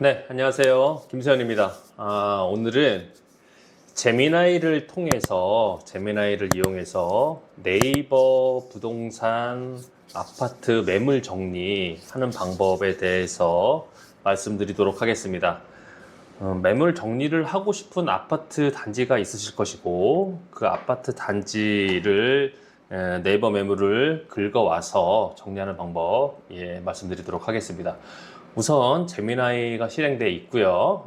네, 안녕하세요. 김세현입니다. 오늘은 제미나이를 이용해서 네이버 부동산 아파트 매물 정리하는 방법에 대해서 말씀드리도록 하겠습니다. 매물 정리를 하고 싶은 아파트 단지가 있으실 것이고, 그 아파트 단지를 네이버 매물을 긁어와서 정리하는 방법 말씀드리도록 하겠습니다. 우선 제미나이가 실행되어 있고요.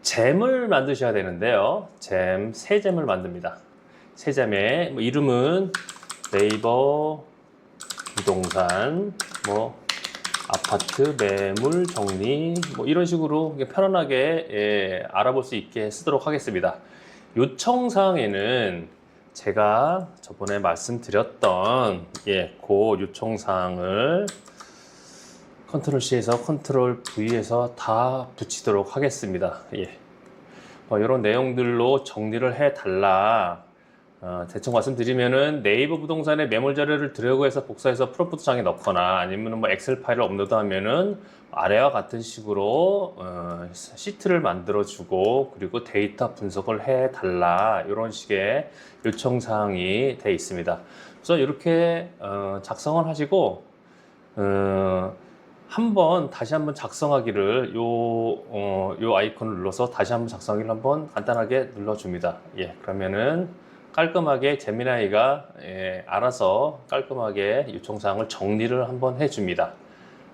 잼을 만드셔야 되는데요. 새 잼을 만듭니다. 새 잼의 이름은 네이버 부동산 아파트 매물 정리 이런 식으로 편안하게 알아볼 수 있게 쓰도록 하겠습니다. 요청사항에는 제가 저번에 말씀드렸던 그 요청사항을 컨트롤 C에서 컨트롤 V에서 다 붙이도록 하겠습니다. 이런 내용들로 정리를 해달라. 대충 말씀드리면은 네이버 부동산의 매물 자료를 드래그해서 복사해서 프롬프트 창에 넣거나 아니면 엑셀 파일을 업로드하면은 아래와 같은 식으로 시트를 만들어주고 그리고 데이터 분석을 해달라. 이런 식의 요청사항이 되어 있습니다. 그래서 이렇게 작성을 하시고 다시 한번 작성하기를 요 아이콘을 눌러서 다시 한번 작성하기를 한번 간단하게 눌러줍니다. 그러면은 깔끔하게 제미나이가 알아서 깔끔하게 요청사항을 정리를 한번 해줍니다.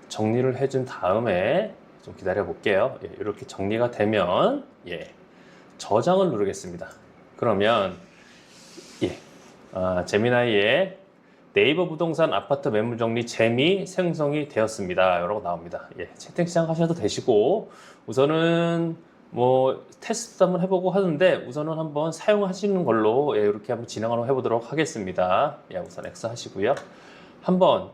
정리를 해준 다음에 좀 기다려 볼게요. 이렇게 정리가 되면 저장을 누르겠습니다. 그러면 제미나이의 네이버 부동산 아파트 매물 정리 잼이 생성이 되었습니다. 라고 나옵니다. 채팅 시작하셔도 되시고, 우선은 테스트도 한번 해보고 하는데, 우선은 한번 사용하시는 걸로 이렇게 한번 진행을 해보도록 하겠습니다. 우선 X 하시고요. 한번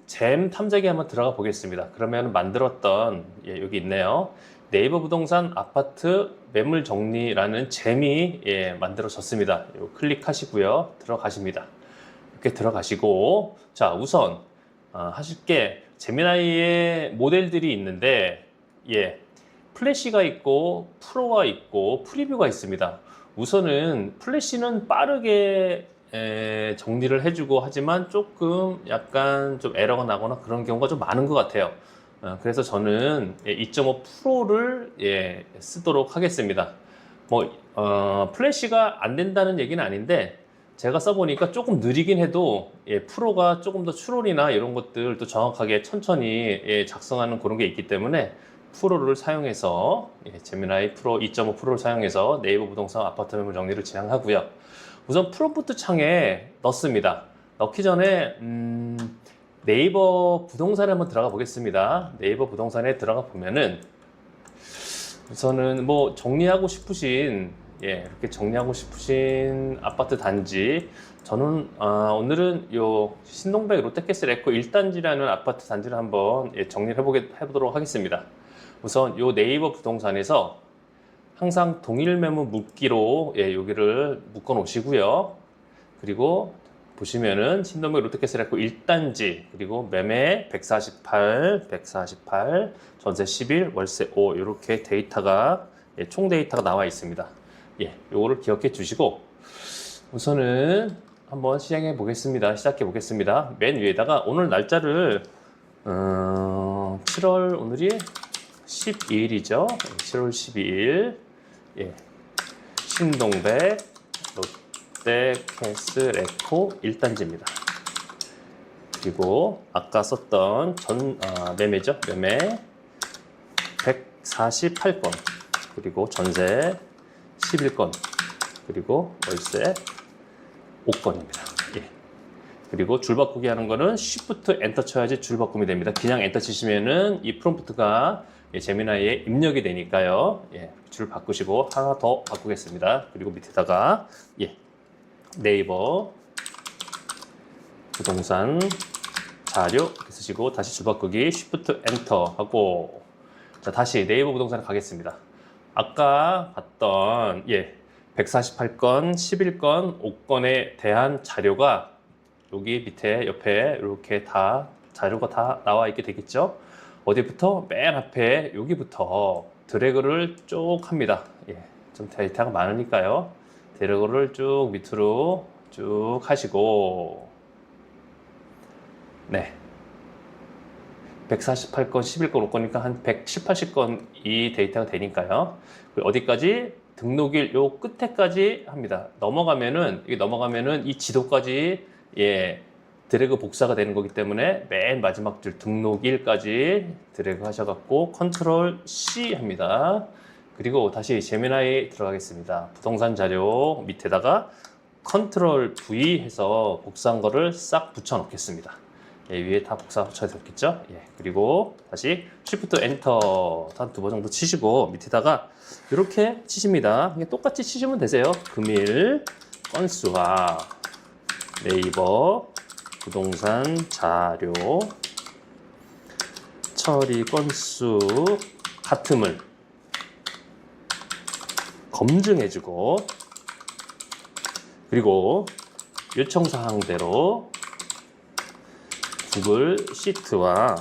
잼 탐색에 한번 들어가 보겠습니다. 그러면 만들었던, 여기 있네요. 네이버 부동산 아파트 매물 정리라는 잼이 만들어졌습니다. 클릭하시고요. 들어가십니다. 이렇게 들어가시고, 자, 우선 하실 게 제미나이의 모델들이 있는데 플래시가 있고 프로가 있고 프리뷰가 있습니다. 우선은 플래시는 빠르게 정리를 해주고 하지만 조금 약간 좀 에러가 나거나 그런 경우가 좀 많은 것 같아요. 그래서 저는 2.5 프로를 쓰도록 하겠습니다. 플래시가 안 된다는 얘기는 아닌데 제가 써보니까 조금 느리긴 해도 프로가 조금 더 추론이나 이런 것들도 정확하게 천천히 작성하는 그런 게 있기 때문에 프로를 사용해서 제미나이 프로 2.5 프로를 사용해서 네이버 부동산 아파트 매물 정리를 진행하고요. 우선 프롬프트 창에 넣습니다. 넣기 전에 네이버 부동산에 한번 들어가 보겠습니다. 네이버 부동산에 들어가 보면은 우선은 정리하고 싶으신 이렇게 정리하고 싶으신 아파트 단지, 저는 오늘은 요 신동백 롯데캐슬 에코 1단지라는 아파트 단지를 한번 정리를 해보도록 하겠습니다. 우선 요 네이버 부동산에서 항상 동일 매물 묶기로 여기를 묶어 놓으시고요. 그리고 보시면은 신동백 롯데캐슬 에코 1단지, 그리고 매매 148, 전세 11, 월세 5 이렇게 데이터가 총 데이터가 나와 있습니다. 요거를 기억해 주시고 우선은 한번 시작해 보겠습니다. 맨 위에다가 오늘 날짜를 7월 오늘이 12일이죠. 7월 12일 신동백 롯데캐슬 에코 1단지입니다. 그리고 아까 썼던 매매죠. 매매 148건, 그리고 전세 11건, 그리고 월세 5건입니다. 그리고 줄 바꾸기 하는 거는 Shift 엔터 쳐야지 줄 바꿈이 됩니다. 그냥 엔터 치시면은 이 프롬프트가 제미나이에 입력이 되니까요. 줄 바꾸시고 하나 더 바꾸겠습니다. 그리고 밑에다가 네이버 부동산 자료 이렇게 쓰시고 다시 줄 바꾸기 Shift 엔터 하고, 자, 다시 네이버 부동산에 가겠습니다. 아까 봤던 148건, 11건, 5건에 대한 자료가 여기 밑에 옆에 이렇게 다 자료가 다 나와 있게 되겠죠. 어디부터? 맨 앞에 여기부터 드래그를 쭉 합니다. 예, 좀 데이터가 많으니까요. 드래그를 쭉 밑으로 쭉 하시고, 네. 148건, 11건, 5건이니까 한 110, 80건 이 데이터가 되니까요. 어디까지? 등록일 요 끝에까지 합니다. 이게 넘어가면은 이 지도까지, 예, 드래그 복사가 되는 거기 때문에 맨 마지막 줄 등록일까지 드래그 하셔갖고 컨트롤 C 합니다. 그리고 다시 제미나이 들어가겠습니다. 부동산 자료 밑에다가 컨트롤 V 해서 복사한 거를 싹 붙여 넣겠습니다. 예, 위에 다 복사 붙여졌겠죠? 예, 그리고 다시 Shift 엔터 한 2번 정도 치시고 밑에다가 이렇게 치십니다. 똑같이 치시면 되세요. 금일 건수와 네이버 부동산 자료 처리 건수 같음을 검증해주고, 그리고 요청사항대로 구글 시트와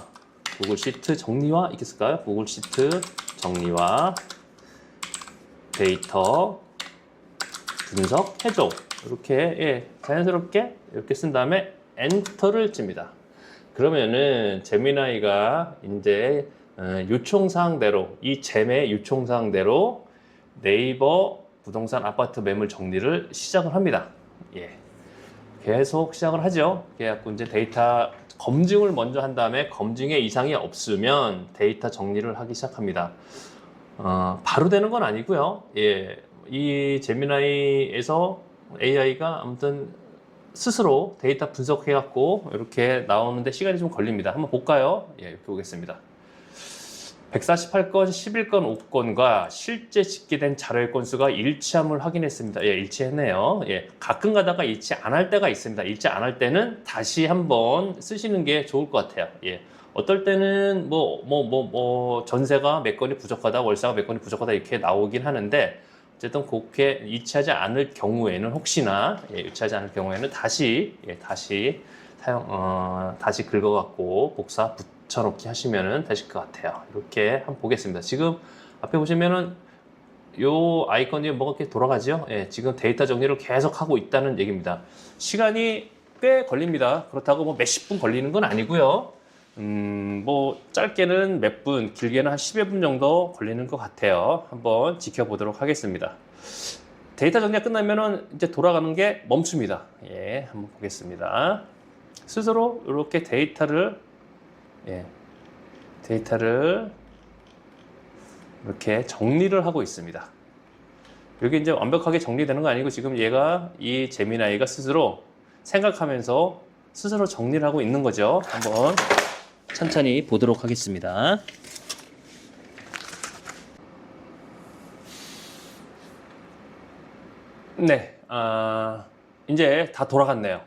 구글 시트 정리와 있겠을까요? 구글 시트 정리와 데이터 분석해줘. 이렇게, 예, 자연스럽게 이렇게 쓴 다음에 엔터를 칩니다. 그러면은 제미나이가 이제 요청사항대로, 이 잼의 요청사항대로 네이버 부동산 아파트 매물 정리를 시작을 합니다. 예. 계속 시작을 하죠. 그래갖고 이제 데이터 검증을 먼저 한 다음에 검증에 이상이 없으면 데이터 정리를 하기 시작합니다. 바로 되는 건 아니고요. 예, 이 제미나이에서 AI가 아무튼 스스로 데이터 분석해갖고 이렇게 나오는데 시간이 좀 걸립니다. 한번 볼까요? 예, 이렇게 보겠습니다. 148건, 11건, 5건과 실제 집계된 자료의 건수가 일치함을 확인했습니다. 예, 일치했네요. 예, 가끔 가다가 일치 안 할 때가 있습니다. 일치 안 할 때는 다시 한번 쓰시는 게 좋을 것 같아요. 예, 어떨 때는 전세가 몇 건이 부족하다, 월세가 몇 건이 부족하다 이렇게 나오긴 하는데, 어쨌든 그렇게 일치하지 않을 경우에는 혹시나, 예, 일치하지 않을 경우에는 다시 다시 긁어갖고 복사 붙여놓기 하시면은 되실 것 같아요. 이렇게 한번 보겠습니다. 지금 앞에 보시면은 요 아이콘이 뭐가 이렇게 돌아가죠? 예, 지금 데이터 정리를 계속 하고 있다는 얘기입니다. 시간이 꽤 걸립니다. 그렇다고 뭐 몇십 분 걸리는 건 아니고요. 뭐 짧게는 몇 분, 길게는 한 10여 분 정도 걸리는 것 같아요. 한번 지켜보도록 하겠습니다. 데이터 정리가 끝나면은 이제 돌아가는 게 멈춥니다. 예, 한번 보겠습니다. 스스로 이렇게 데이터를 이렇게 정리를 하고 있습니다. 여기 이제 완벽하게 정리되는 거 아니고 지금 얘가, 이 제미나이가 스스로 생각하면서 스스로 정리를 하고 있는 거죠. 한번 천천히 보도록 하겠습니다. 네, 이제 다 돌아갔네요.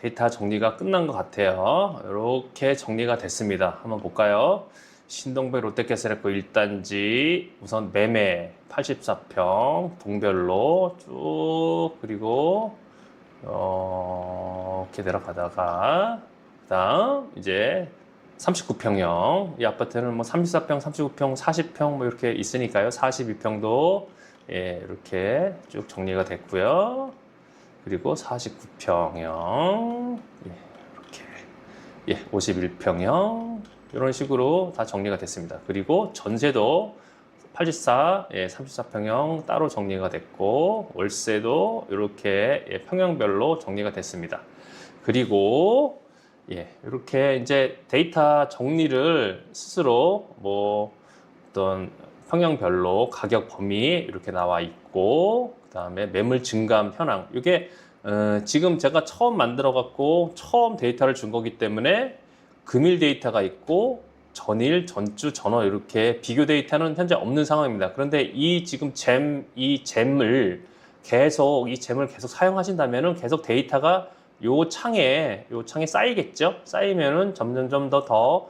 데이터 정리가 끝난 것 같아요. 이렇게 정리가 됐습니다. 한번 볼까요? 신동백 롯데캐슬에코 1단지 우선 매매 84평 동별로 쭉, 그리고 이렇게 내려가다가 그다음 이제 39평형, 이 아파트는 뭐 34평, 39평, 40평 뭐 이렇게 있으니까요. 42평도 예, 이렇게 쭉 정리가 됐고요. 그리고 49평형, 예, 이렇게, 예, 51평형 이런 식으로 다 정리가 됐습니다. 그리고 전세도 84, 예, 34평형 따로 정리가 됐고, 월세도 이렇게, 예, 평형별로 정리가 됐습니다. 그리고 예, 이렇게 이제 데이터 정리를 스스로 뭐 어떤 평형별로 가격 범위 이렇게 나와 있고, 그 다음에 매물 증감 현황, 이게 지금 제가 처음 만들어 갖고 처음 데이터를 준 거기 때문에 금일 데이터가 있고 전일, 전주, 전월 이렇게 비교 데이터는 현재 없는 상황입니다. 그런데 이 잼을 계속 사용하신다면은 계속 데이터가 요 창에 쌓이겠죠. 쌓이면은 점점점 더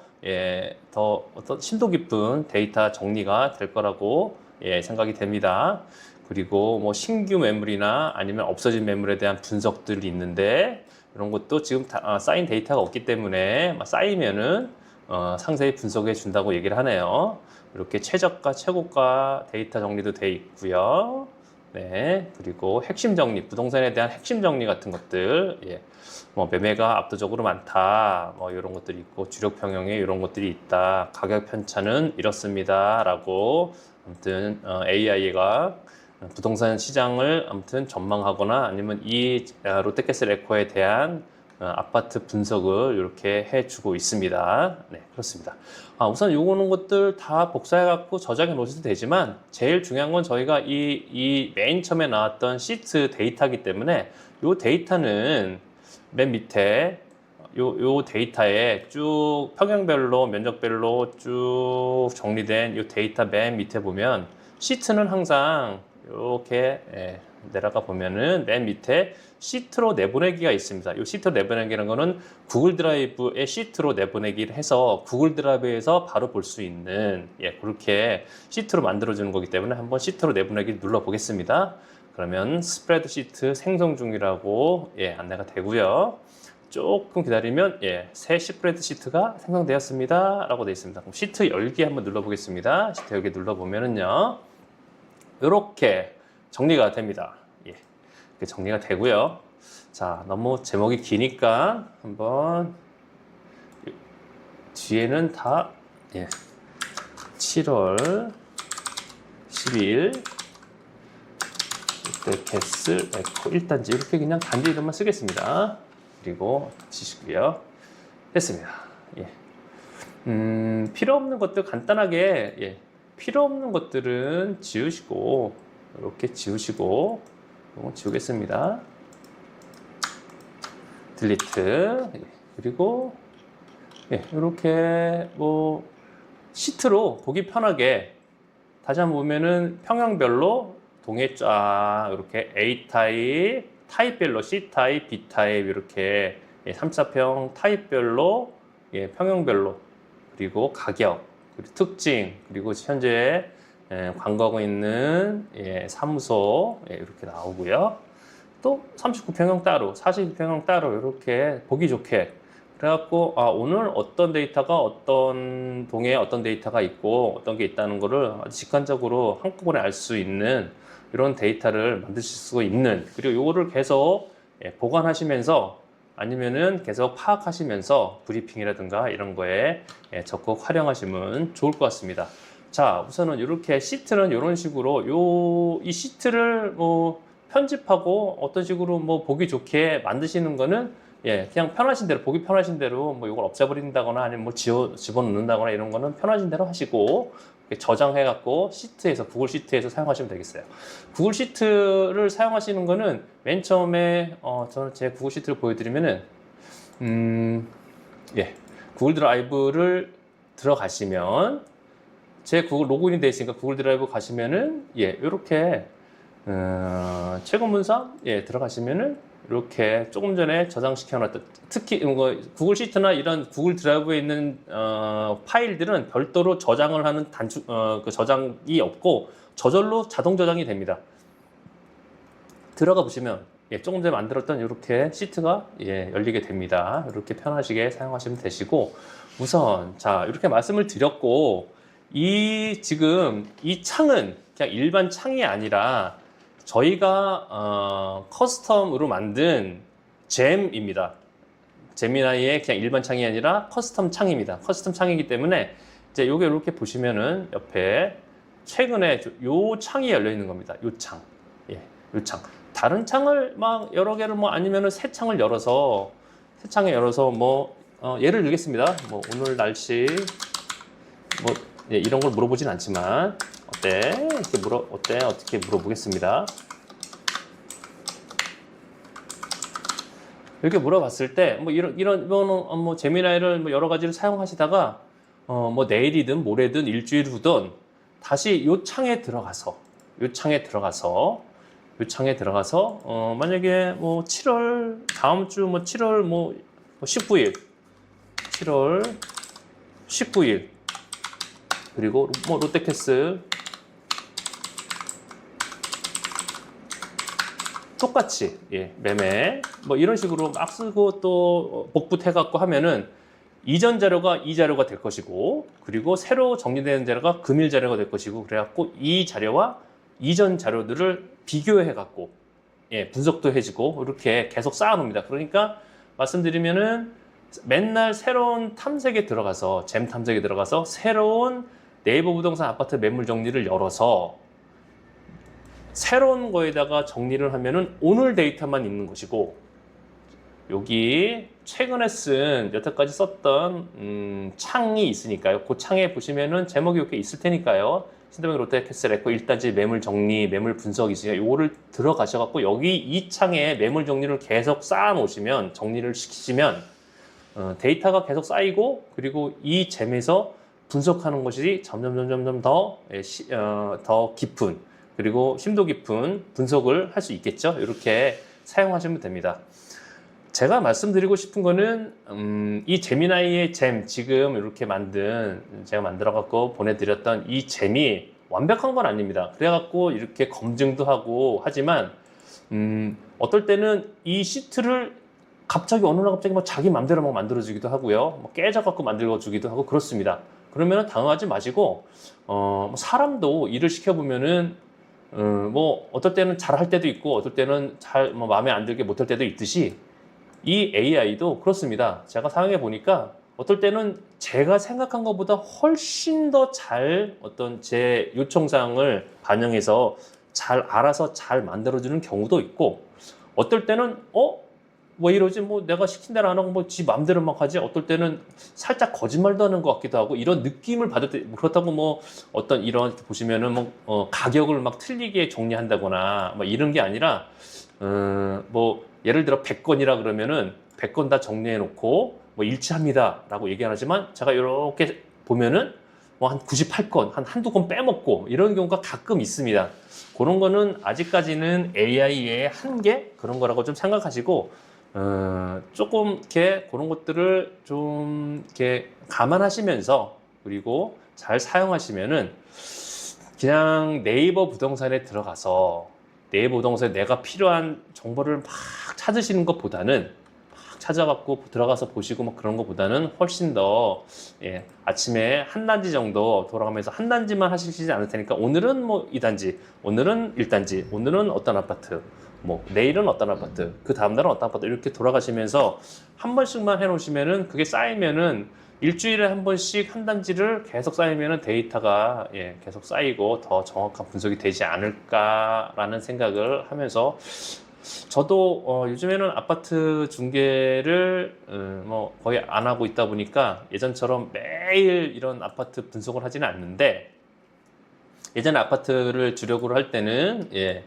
어떤 심도 깊은 데이터 정리가 될 거라고, 예, 생각이 됩니다. 그리고 뭐 신규 매물이나 아니면 없어진 매물에 대한 분석들이 있는데, 이런 것도 지금 쌓인 데이터가 없기 때문에 쌓이면은 상세히 분석해 준다고 얘기를 하네요. 이렇게 최저가, 최고가 데이터 정리도 돼 있고요. 네, 그리고 핵심 정리, 부동산에 대한 핵심 정리 같은 것들, 예, 뭐 매매가 압도적으로 많다, 뭐 이런 것들이 있고 주력 평형에 이런 것들이 있다, 가격 편차는 이렇습니다라고 아무튼 AI가 부동산 시장을 아무튼 전망하거나 아니면 이 롯데캐슬에코에 대한 아파트 분석을 이렇게 해주고 있습니다. 네, 그렇습니다. 우선 요거는 것들 다 복사해갖고 저장해 놓으셔도 되지만 제일 중요한 건 저희가 이 맨 처음에 나왔던 시트 데이터이기 때문에 요 데이터는 맨 밑에 요 데이터에 쭉 평형별로 면적별로 쭉 정리된 요 데이터 맨 밑에 보면 시트는 항상 이렇게 내려가 보면은 맨 밑에 시트로 내보내기가 있습니다. 이 시트로 내보내기라는 거는 구글 드라이브에 시트로 시트로 해서 구글 드라이브에서 바로 볼 수 있는 그렇게 시트로 만들어주는 거기 때문에 한번 시트로 내보내기 눌러 보겠습니다. 그러면 스프레드 시트 생성 중이라고 안내가 되고요. 조금 기다리면 새 스프레드 시트가 생성되었습니다 라고 되어 있습니다. 그럼 시트 열기 한번 눌러 보겠습니다. 시트 열기 눌러 보면은요 이렇게 정리가 됩니다. 이렇게 정리가 되고요. 자, 너무 제목이 기니까 한번 뒤에는 다 7월 10일 롯데캐슬에코 1단지 이렇게 그냥 단지 이름만 쓰겠습니다. 그리고 치시고요. 됐습니다. 필요 없는 것들 간단하게 필요 없는 것들은 지우시고 이렇게 지우시고 이건 지우겠습니다. 딜리트 그리고 이렇게 뭐 시트로 보기 편하게 다시 한번 보면은 평형별로 동에 쫙 이렇게 A 타입, 타입별로 C 타입, B 타입 이렇게 3, 4평 타입별로 평형별로 그리고 가격 그리고 특징 그리고 현재 광고하고 있는 사무소 이렇게 나오고요. 또 39평형 따로, 42평형 따로 이렇게 보기 좋게 그래갖고 오늘 어떤 데이터가 어떤 동에 어떤 데이터가 있고 어떤 게 있다는 거를 아주 직관적으로 한꺼번에 알 수 있는 이런 데이터를 만드실 수 있는 그리고 요거를 계속 보관하시면서 아니면은 계속 파악하시면서 브리핑이라든가 이런 거에 적극 활용하시면 좋을 것 같습니다. 자, 우선은 이렇게 시트는 이런 식으로 이 시트를 뭐 편집하고 어떤 식으로 뭐 보기 좋게 만드시는 거는 그냥 편하신 대로 보기 편하신 대로 뭐 이걸 없애버린다거나 아니면 뭐 집어넣는다거나 이런 거는 편하신 대로 하시고 저장해 갖고 시트에서 구글 시트에서 사용하시면 되겠어요. 구글 시트를 사용하시는 거는 맨 처음에 저는 제 구글 시트를 보여드리면은 구글 드라이브를 들어가시면 제 구글 로그인이 되어 있으니까 구글 드라이브 가시면은 이렇게 최근 문서 들어가시면은 이렇게 조금 전에 저장시켜 놨던 특히 구글 시트나 이런 구글 드라이브에 있는 파일들은 별도로 저장을 하는 그 저장이 없고 저절로 자동 저장이 됩니다. 들어가 보시면 조금 전에 만들었던 이렇게 시트가 열리게 됩니다. 이렇게 편하시게 사용하시면 되시고 우선 자 이렇게 말씀을 드렸고 지금 이 창은 그냥 일반 창이 아니라 저희가 커스텀으로 만든 잼입니다. 제미나이의 그냥 일반 창이 아니라 커스텀 창입니다. 커스텀 창이기 때문에 이제 요게 이렇게 보시면은 옆에 최근에 요 창이 열려 있는 겁니다. 요 창. 요 창. 다른 창을 막 여러 개를 뭐 아니면은 새 창을 열어서 뭐 예를 들겠습니다. 뭐 오늘 날씨 뭐 이런 걸 물어보진 않지만 어때? 어떻게 물어보겠습니다. 이렇게 물어봤을 때 뭐 이런 뭐 제미나이를 뭐 여러 가지를 사용하시다가 뭐 내일이든 모레든 일주일 후든 다시 요 창에 들어가서 만약에 뭐 7월 다음 주 뭐 7월 뭐 19일 그리고 뭐 롯데캐슬 똑같이 매매 뭐 이런 식으로 막 쓰고 또 복붙해 갖고 하면은 이전 자료가 이 자료가 될 것이고, 그리고 새로 정리되는 자료가 금일 자료가 될 것이고, 그래갖고 이 자료와 이전 자료들을 비교해갖고, 예, 분석도 해주고, 이렇게 계속 쌓아놓습니다. 그러니까 말씀드리면은 맨날 새로운 탐색에 들어가서, 잼 탐색에 들어가서 새로운 네이버 부동산 아파트 매물 정리를 열어서 새로운 거에다가 정리를 하면은 오늘 데이터만 있는 것이고, 여기 최근에 쓴 여태까지 썼던 창이 있으니까요. 그 창에 보시면은 제목이 이렇게 있을 테니까요. 신도명 롯데캐슬 에코 1단지 매물 정리, 매물 분석이 있으니까 요거를 들어가셔갖고 여기 이 창에 매물 정리를 계속 쌓아 놓으시면, 정리를 시키시면 데이터가 계속 쌓이고, 그리고 이 잼에서 분석하는 것이 점점 더 깊은, 그리고 심도 깊은 분석을 할 수 있겠죠. 이렇게 사용하시면 됩니다. 제가 말씀드리고 싶은 거는 이 제미나이의 잼, 지금 이렇게 제가 만들어 갖고 보내드렸던 이 잼이 완벽한 건 아닙니다. 그래 갖고 이렇게 검증도 하고 하지만 어떨 때는 이 시트를 갑자기 어느 날 갑자기 뭐 자기 맘대로 막 만들어주기도 하고요, 뭐 깨져 갖고 만들어주기도 하고 그렇습니다. 그러면 당황하지 마시고, 사람도 일을 시켜보면은 뭐 어떨 때는 잘할 때도 있고, 어떨 때는 뭐 마음에 안 들게 못할 때도 있듯이, 이 AI도 그렇습니다. 제가 사용해 보니까 어떨 때는 제가 생각한 것보다 훨씬 더 잘 어떤 제 요청사항을 반영해서 잘 알아서 잘 만들어주는 경우도 있고, 어떨 때는 왜 이러지? 뭐 내가 시킨 대로 안 하고 뭐 지 맘대로 막 하지? 어떨 때는 살짝 거짓말도 하는 것 같기도 하고, 이런 느낌을 받을 때, 그렇다고 뭐 어떤 이런 보시면은 뭐 가격을 막 틀리게 정리한다거나 뭐 이런 게 아니라, 뭐 예를 들어 100건이라 그러면은 100건 다 정리해 놓고 뭐 일치합니다 라고 얘기 안 하지만, 제가 이렇게 보면은 뭐 한 98건, 한두 건 빼먹고 이런 경우가 가끔 있습니다. 그런 거는 아직까지는 AI의 한계? 그런 거라고 좀 생각하시고, 조금 이렇게 그런 것들을 좀 이렇게 감안하시면서, 그리고 잘 사용하시면은 그냥 네이버 부동산에 들어가서 네이버 부동산에 내가 필요한 정보를 막 찾으시는 것보다는, 막 찾아갖고 들어가서 보시고 막 그런 것보다는 훨씬 더, 예, 아침에 한 단지 정도 돌아가면서 한 단지만 하시지 않을 테니까, 오늘은 뭐 2단지, 오늘은 1단지, 오늘은 어떤 아파트, 뭐 내일은 어떤 아파트, 그 다음날은 어떤 아파트, 이렇게 돌아가시면서 한 번씩만 해놓으시면은, 그게 쌓이면은 일주일에 한 번씩 한 단지를 계속 쌓이면은 데이터가, 예, 계속 쌓이고 더 정확한 분석이 되지 않을까라는 생각을 하면서, 저도 요즘에는 아파트 중개를 뭐 거의 안 하고 있다 보니까 예전처럼 매일 이런 아파트 분석을 하지는 않는데, 예전에 아파트를 주력으로 할 때는, 예,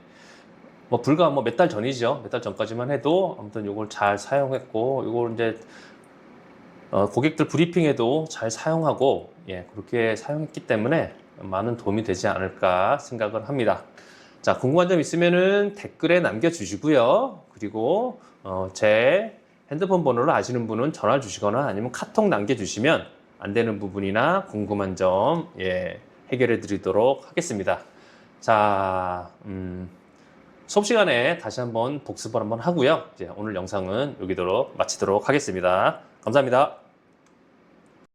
뭐 불과 뭐 몇 달 전이죠. 몇 달 전까지만 해도 아무튼 이걸 잘 사용했고, 이걸 이제 고객들 브리핑에도 잘 사용하고, 예, 그렇게 사용했기 때문에 많은 도움이 되지 않을까 생각을 합니다. 자, 궁금한 점 있으면은 댓글에 남겨주시고요. 그리고 제 핸드폰 번호를 아시는 분은 전화 주시거나 아니면 카톡 남겨주시면 안 되는 부분이나 궁금한 점, 예, 해결해 드리도록 하겠습니다. 자, 수업 시간에 다시 한번 복습을 한번 하고요. 이제 오늘 영상은 여기로 마치도록 하겠습니다. 감사합니다.